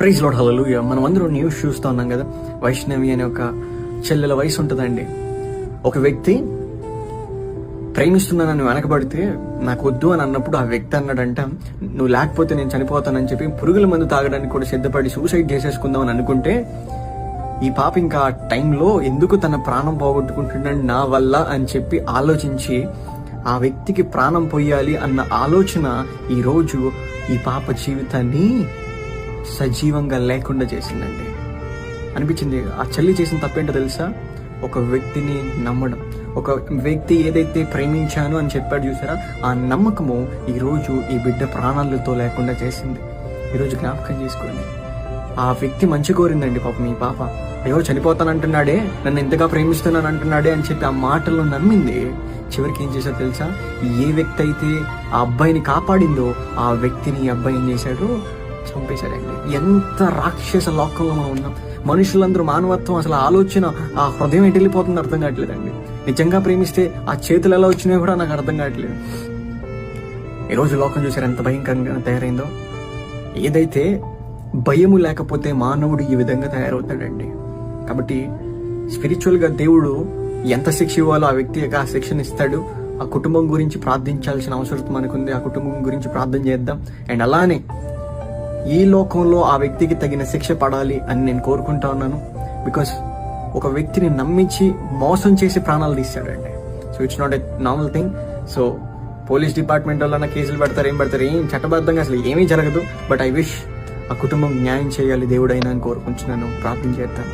Praise lord, హల్లెలూయా. మనం అందరం news చూస్తూ ఉన్నాం కదా. వైష్ణవి అనే ఒక చెల్లెల వయసు ఉంటుందండి. ఒక వ్యక్తి ప్రేమిస్తున్నానని వెనకబడితే నాకు వద్దు అని అన్నప్పుడు ఆ వ్యక్తి అన్నాడంట, నువ్వు లేకపోతే నేను చనిపోతానని చెప్పి పురుగుల మందు తాగడానికి కూడా సిద్ధపడి సూసైడ్ చేసేసుకుందాం అని అనుకుంటే, ఈ పాప ఇంకా ఆ టైంలో ఎందుకు తన ప్రాణం పోగొట్టుకుంటున్నాడు నా వల్ల అని చెప్పి ఆలోచించి ఆ వ్యక్తికి ప్రాణం పోయాలి అన్న ఆలోచన ఈరోజు ఈ పాప జీవితాన్ని సజీవంగా లేకుండా చేసిందండి. అనిపించింది ఆ చెల్లి చేసిన తప్పేంటో తెలుసా? ఒక వ్యక్తిని నమ్మడం. ఒక వ్యక్తి ఏదైతే ప్రేమించాను అని చెప్పాడు చూసారా, ఆ నమ్మకము ఈరోజు ఈ బిడ్డ ప్రాణాలతో లేకుండా చేసింది. ఈరోజు జ్ఞాపకం చేసుకోండి, ఆ వ్యక్తి మంచి కోరిందండి పాపం. ఈ పాప అయ్యో చనిపోతానంటున్నాడే, నన్ను ఎంతగా ప్రేమిస్తున్నాను అంటున్నాడే అని చెప్పి ఆ మాటల్లో నమ్మింది. చివరికి ఏం చేశాడో తెలుసా? ఏ వ్యక్తి అయితే ఆ అబ్బాయిని కాపాడిందో ఆ వ్యక్తిని ఈ అబ్బాయి ఏం చేశాడు? చంపేశాడండి. ఎంత రాక్షస లోకంలో మనం ఉన్నాం. మనుషులందరూ మానవత్వం అసలు ఆలోచన, ఆ హృదయం ఎటు వెళ్ళిపోతుందో అర్థం కావట్లేదండి. నిజంగా ప్రేమిస్తే ఆ చేతులు ఎలా వచ్చినాయో కూడా నాకు అర్థం కావట్లేదు. ఈరోజు లోకం చూసారు ఎంత భయంకరంగా తయారైందో. ఏదైతే భయము లేకపోతే మానవుడు ఈ విధంగా తయారవుతాడండి. కాబట్టి స్పిరిచువల్గా దేవుడు ఎంత శిక్ష ఇవ్వాలో ఆ వ్యక్తికి ఆ శిక్షణ ఇస్తాడు. ఆ కుటుంబం గురించి ప్రార్థించాల్సిన అవసరం మనకుంది. ఆ కుటుంబం గురించి ప్రార్థన చేద్దాం. అండ్ అలానే ఈ లోకంలో ఆ వ్యక్తికి తగిన శిక్ష పడాలి అని నేను కోరుకుంటా ఉన్నాను. బికాస్ ఒక వ్యక్తిని నమ్మించి మోసం చేసి ప్రాణాలు తీస్తాడండి. So it's not a normal thing. So police department వల్ల కేసులు పెడతారు, ఏం చట్టబద్ధంగా అసలు ఏమీ జరగదు. బట్ ఐ విష్ ఆ కుటుంబం న్యాయం చేయాలి దేవుడైనా అని కోరుకుంటున్నాను. ప్రార్థన చేస్తాను.